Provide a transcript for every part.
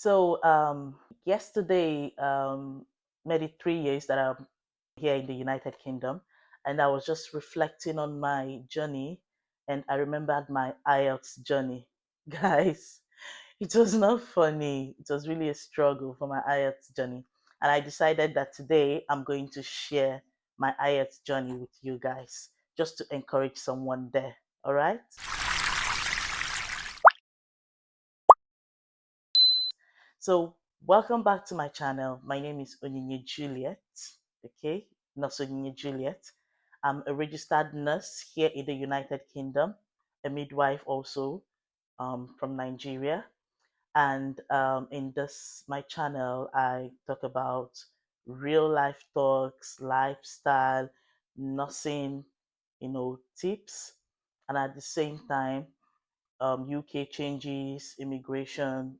So yesterday made it 3 years that I'm here in the United Kingdom, and I was just reflecting on my journey, and I remembered my IELTS journey, guys. It was not funny. It was really a struggle for my IELTS journey, and I decided that today I'm going to share my IELTS journey with you guys, just to encourage someone there. All right. So, welcome back to my channel. My name is Onyinye Juliet. Okay, Nurse Onyinye Juliet. I'm a registered nurse here in the United Kingdom, a midwife also from Nigeria. And in this my channel, I talk about real life talks, lifestyle, nursing, tips, and at the same time, UK changes, immigration,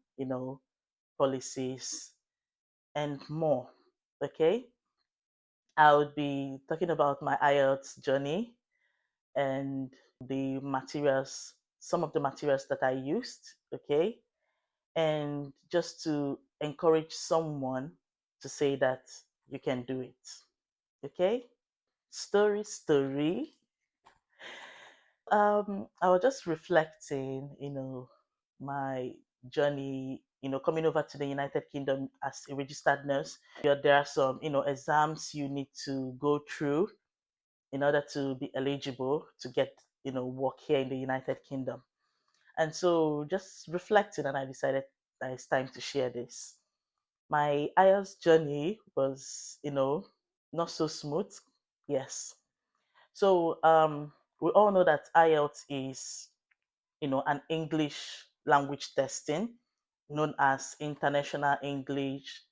policies, and more. Okay, I would be talking about my IELTS journey and the materials, some of the materials that I used. Okay, and just to encourage someone to say that you can do it. Okay, story. I was just reflecting, my journey, coming over to the United Kingdom as a registered nurse. There are some, exams you need to go through in order to be eligible to get, work here in the United Kingdom. And so just reflecting, and I decided that it's time to share this. My IELTS journey was, not so smooth. Yes. So we all know that IELTS is, an English language testing known as International English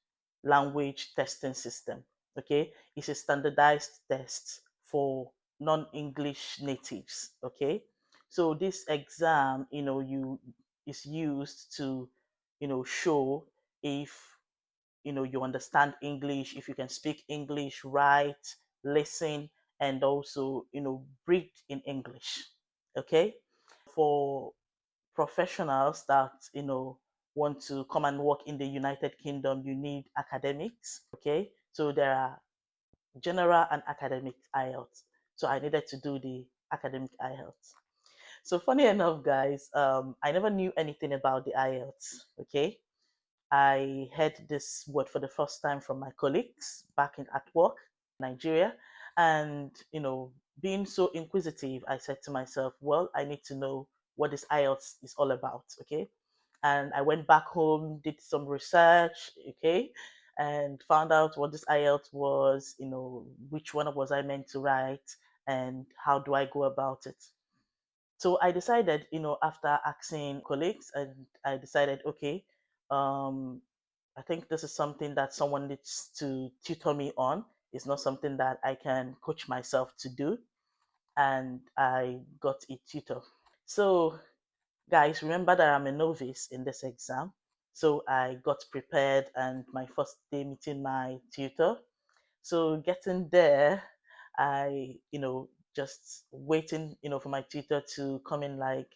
Language Testing System. Okay, it's a standardized test for non-English natives. Okay, so this exam, you is used to, show if you understand English, if you can speak English, write, listen, and also breathe in English. Okay, for professionals that want to come and work in the United Kingdom, you need academics. Okay, so there are general and academic IELTS. So I needed to do the academic IELTS. So funny enough, guys, I never knew anything about the IELTS. Okay, I heard this word for the first time from my colleagues back in at work, Nigeria, and being so inquisitive, I said to myself, well, I need to know what this IELTS is all about. Okay, and I went back home, did some research, okay, and found out what this IELTS was, which one was I meant to write, and how do I go about it. So I decided, after asking colleagues, and I decided, okay, um, I think this is something that someone needs to tutor me on. It's not something that I can coach myself to do. And I got a tutor. So, guys, remember that I'm a novice in this exam. So I got prepared, and my first day meeting my tutor. So getting there, I, just waiting, for my tutor to come in like,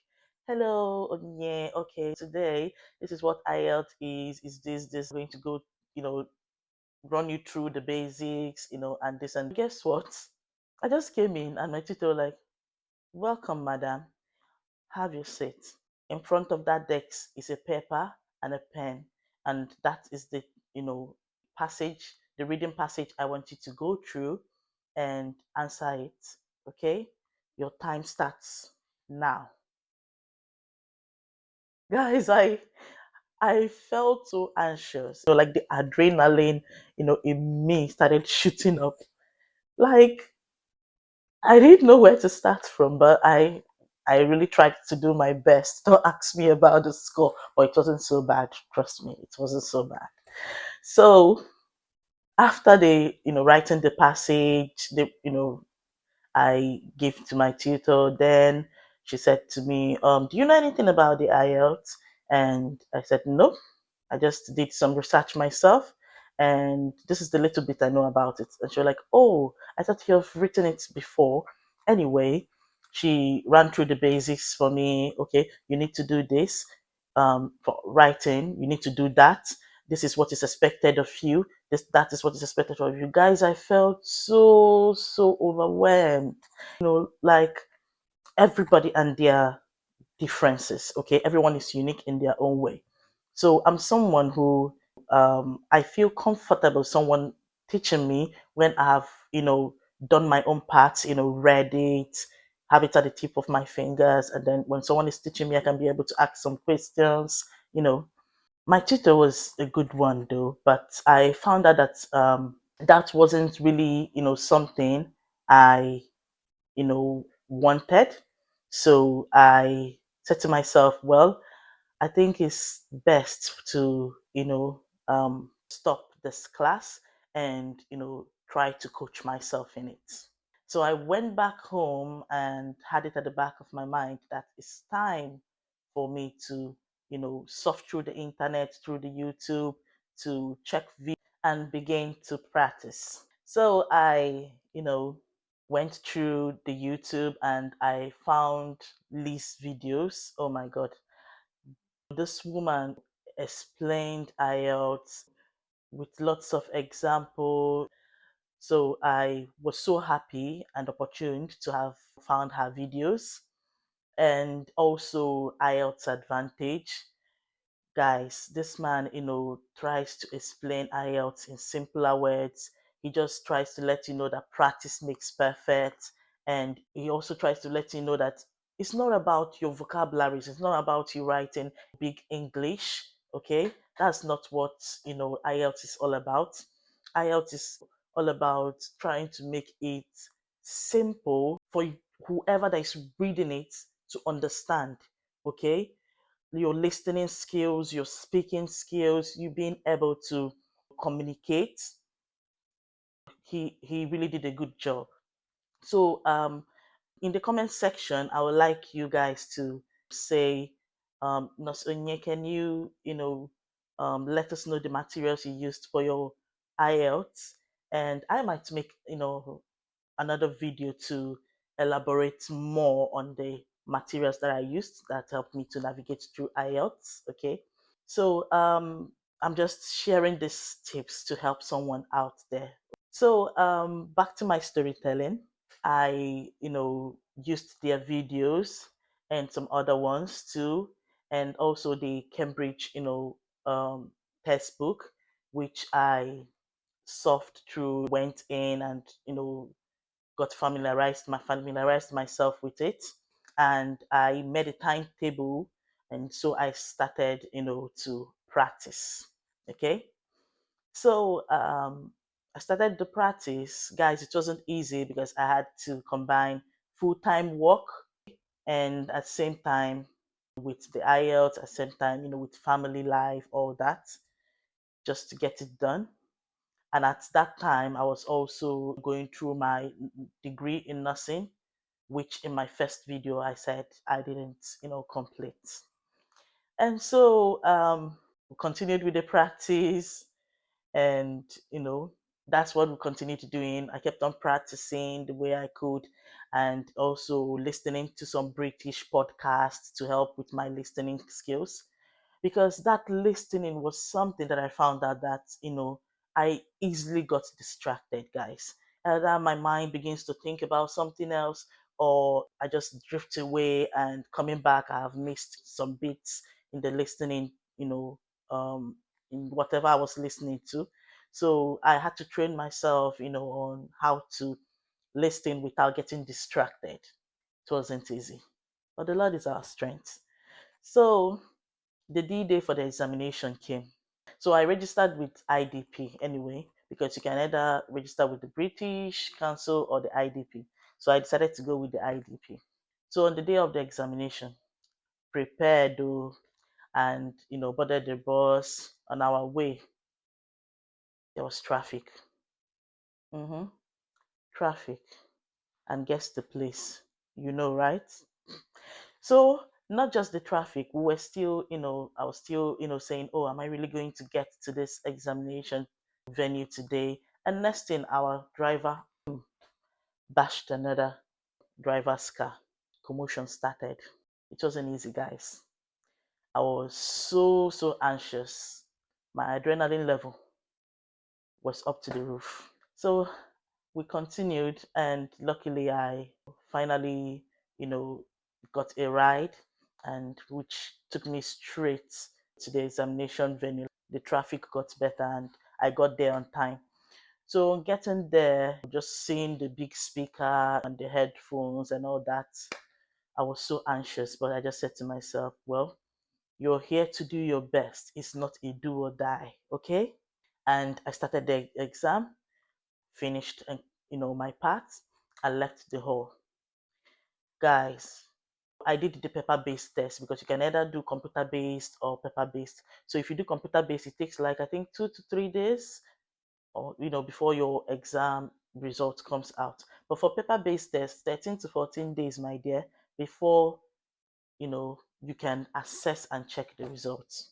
hello, Onye, okay, today, this is what IELTS is this, going to go, you know, run you through the basics, and this, and guess what? I just came in and my tutor was like, welcome, madam, have your seat. In front of that desk is a paper and a pen, and that is the passage, the reading passage I want you to go through and answer it. Okay, your time starts now, guys. I felt so anxious, like the adrenaline, in me started shooting up. Like I didn't know where to start from, but I really tried to do my best. Don't ask me about the score, but it wasn't so bad. Trust me, it wasn't so bad. So after the writing the passage, I gave to my tutor. Then she said to me, "Do you know anything about the IELTS?" And I said, "No, I just did some research myself, and this is the little bit I know about it." And she was like, "Oh, I thought you've written it before." Anyway, she ran through the basics for me. Okay, you need to do this. for writing, you need to do that. This is what is expected of you. That is what is expected of you. Guys, I felt so overwhelmed. Like everybody and their differences. Okay, everyone is unique in their own way. So I'm someone who I feel comfortable someone teaching me when I have done my own parts, read it, have it at the tip of my fingers, and then when someone is teaching me, I can be able to ask some questions. You know, my tutor was a good one though, but I found out that that wasn't really something I wanted. So I said to myself, well, I think it's best to, stop this class and, try to coach myself in it. So I went back home and had it at the back of my mind that it's time for me to, surf through the internet, through the YouTube, to check and begin to practice. So I, went through the YouTube and I found Lee's videos. Oh my God. This woman explained IELTS with lots of examples. So I was so happy and opportuned to have found her videos and also IELTS Advantage. Guys, this man, tries to explain IELTS in simpler words. He just tries to let you know that practice makes perfect. And he also tries to let you know that it's not about your vocabularies, it's not about you writing big English. Okay, that's not what IELTS is all about. IELTS is all about trying to make it simple for whoever that is reading it to understand. Okay, your listening skills, your speaking skills, you being able to communicate. He really did a good job. So in the comment section, I would like you guys to say, Nos Onye, can you let us know the materials you used for your IELTS, and I might make another video to elaborate more on the materials that I used that helped me to navigate through IELTS. Okay. So I'm just sharing these tips to help someone out there. So back to my storytelling. I, used their videos and some other ones too, and also the Cambridge, textbook, which I surfed through, went in and, got familiarized myself with it, and I made a timetable, and so I started, to practice. Okay, so I started the practice, guys. It wasn't easy because I had to combine full-time work and at the same time with the IELTS, at the same time, with family life, all that, just to get it done. And at that time, I was also going through my degree in nursing, which in my first video I said I didn't, complete. And so we continued with the practice, and that's what we continued to doing. I kept on practicing the way I could, and also listening to some British podcasts to help with my listening skills, because that listening was something that I found out that I easily got distracted, guys. Either my mind begins to think about something else, or I just drift away, and coming back I have missed some bits in the listening, in whatever I was listening to. So I had to train myself, on how to listen without getting distracted. It wasn't easy, but the Lord is our strength. So the D-Day for the examination came. So I registered with IDP anyway, because you can either register with the British Council or the IDP. So I decided to go with the IDP. So on the day of the examination, prepared though, and boarded the bus. On our way, there was traffic. hmm Traffic. And guess the place. Right? So not just the traffic, we were still, I was still, saying, oh, am I really going to get to this examination venue today? And next thing, our driver bashed another driver's car. Commotion started. It wasn't easy, guys. I was so anxious. My adrenaline level was up to the roof. So we continued, and luckily I finally, you know, got a ride, and which took me straight to the examination venue. The traffic got better, and I got there on time. So getting there, just seeing the big speaker and the headphones and all that, I was so anxious. But I just said to myself, well, you're here to do your best. It's not a do or die, okay? And I started the exam, finished, my part. I left the hall. Guys, I did the paper-based test because you can either do computer-based or paper-based. So if you do computer-based, it takes like I think 2 to 3 days, or before your exam result comes out. But for paper-based tests, 13 to 14 days, my dear, before you can assess and check the results.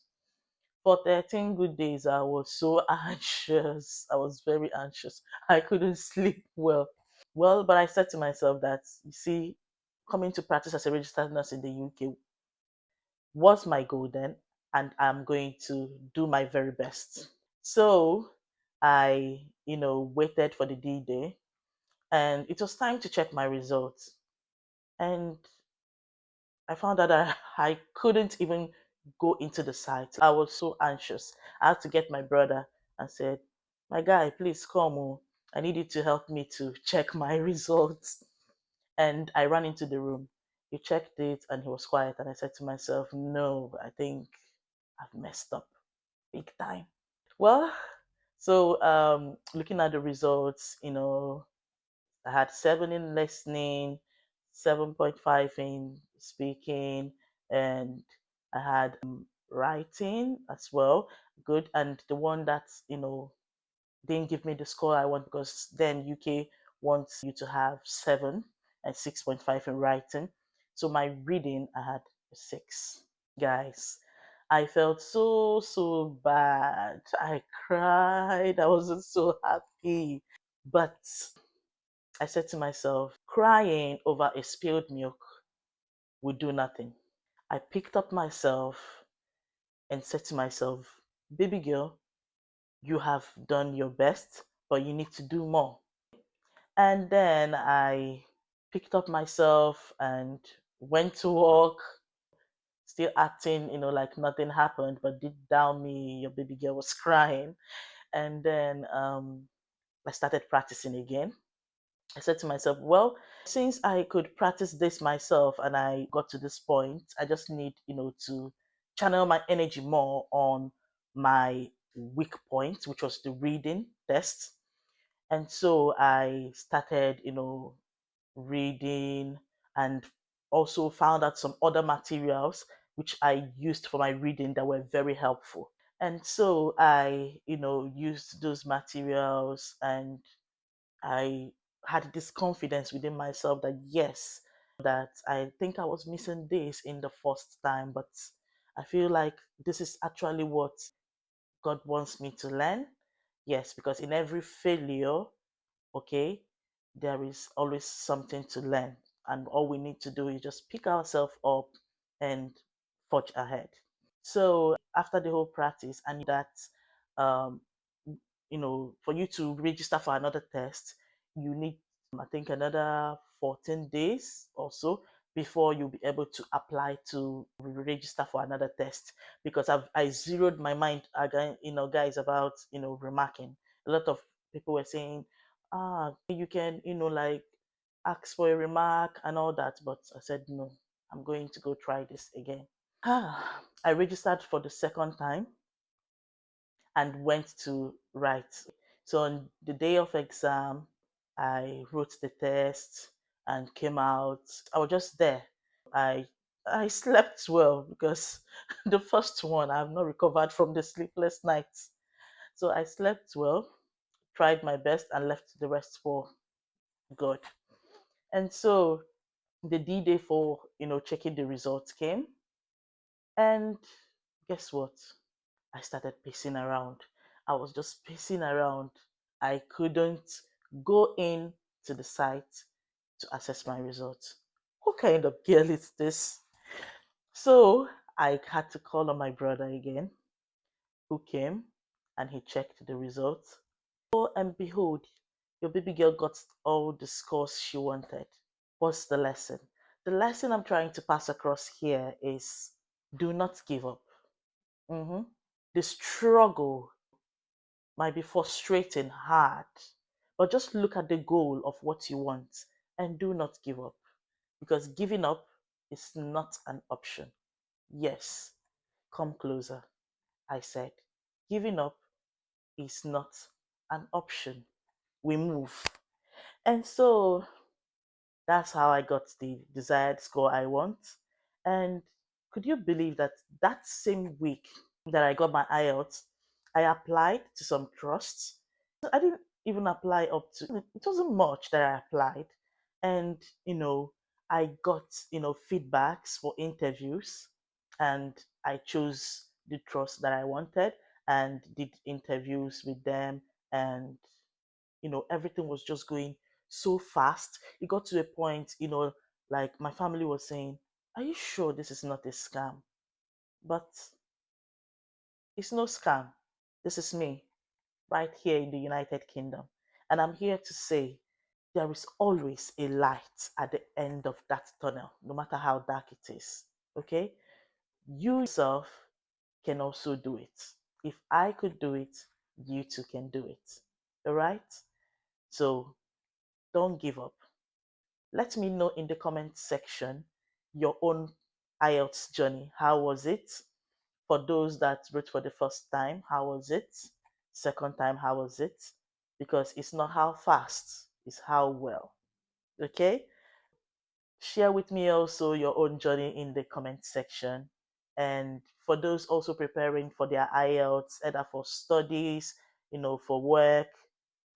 For 13 good days, I was so anxious. I was very anxious. I couldn't sleep well. Well, but I said to myself that, you see, coming to practice as a registered nurse in the UK was my goal then, and I'm going to do my very best. So I, waited for the D day, and it was time to check my results. And I found out that I couldn't even go into the site. I was so anxious. I had to get my brother and said, "My guy, please come. Oh. I need you to help me to check my results." And I ran into the room. He checked it and he was quiet. And I said to myself, no, I think I've messed up big time. Well, so looking at the results, I had 7 in listening, 7.5 in speaking, and I had writing as well. Good. And the one that, didn't give me the score I want, because then UK wants you to have 7 and 6.5 in writing. So my reading, I had a 6. Guys, I felt so bad. I cried. I wasn't so happy. But I said to myself, crying over a spilled milk would do nothing. I picked up myself and said to myself, baby girl, you have done your best, but you need to do more. And then I picked up myself and went to work, still acting, like nothing happened, but deep down me, your baby girl was crying. And then I started practicing again. I said to myself, well, since I could practice this myself and I got to this point, I just need, to channel my energy more on my weak point, which was the reading test. And so I started, reading, and also found out some other materials which I used for my reading that were very helpful. And so I, used those materials, and I had this confidence within myself that yes, that I think I was missing this in the first time, but I feel like this is actually what God wants me to learn. Yes, because in every failure, okay, there is always something to learn. And all we need to do is just pick ourselves up and forge ahead. So after the whole practice, I knew that, um, for you to register for another test, you need, I think, another 14 days or so before you'll be able to apply to register for another test. Because I zeroed my mind again, guys, about, remarking. A lot of people were saying, you can, like ask for a remark and all that. But I said, no, I'm going to go try this again. I registered for the second time and went to write. So on the day of exam, I wrote the test and came out. I was just there. I I slept well because the first one I've not recovered from the sleepless nights. So I slept well, tried my best, and left the rest for God. And so the D day for checking the results came, and guess what? I started pacing around. I was just pacing around. I couldn't go in to the site to assess my results. What kind of girl is this? So I had to call on my brother again, who came and he checked the results. Lo and behold, your baby girl got all the scores she wanted. What's the lesson? The lesson I'm trying to pass across here is do not give up. Mhm. The struggle might be frustrating, hard, but just look at the goal of what you want and do not give up because giving up is not an option. Yes, come closer. I said, giving up is not an option. We move. And so that's how I got the desired score I want. And could you believe that that same week that I got my IELTS, I applied to some trusts. I didn't even apply up to, it wasn't much that I applied. And, I got, feedbacks for interviews and I chose the trust that I wanted and did interviews with them and everything was just going so fast. It got to a point, like my family was saying, are you sure this is not a scam? But it's no scam. This is me right here in the United Kingdom. And I'm here to say there is always a light at the end of that tunnel, no matter how dark it is. Okay? You yourself can also do it. If I could do it, you too can do it. All right? So don't give up. Let me know in the comment section your own IELTS journey. How was it? For those that wrote for the first time, how was it? Second time, how was it? Because it's not how fast, it's how well. Okay? Share with me also your own journey in the comment section. And for those also preparing for their IELTS, either for studies, for work,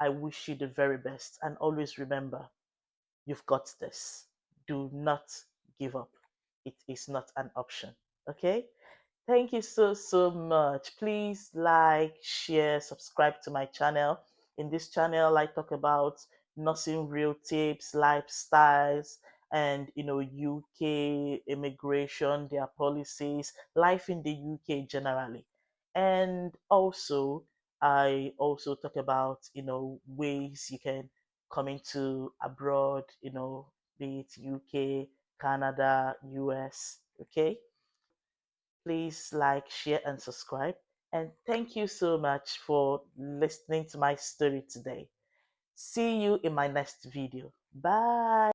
I wish you the very best. And always remember, you've got this. Do not give up. It is not an option. Okay? Thank you so, so much. Please like, share, subscribe to my channel. In this channel, I talk about nursing real tips, lifestyles, and UK immigration, their policies, life in the UK generally. And also, I also talk about ways you can come into abroad, be it UK, Canada, US. Okay, please like, share, and subscribe. And thank you so much for listening to my story today. See you in my next video. Bye.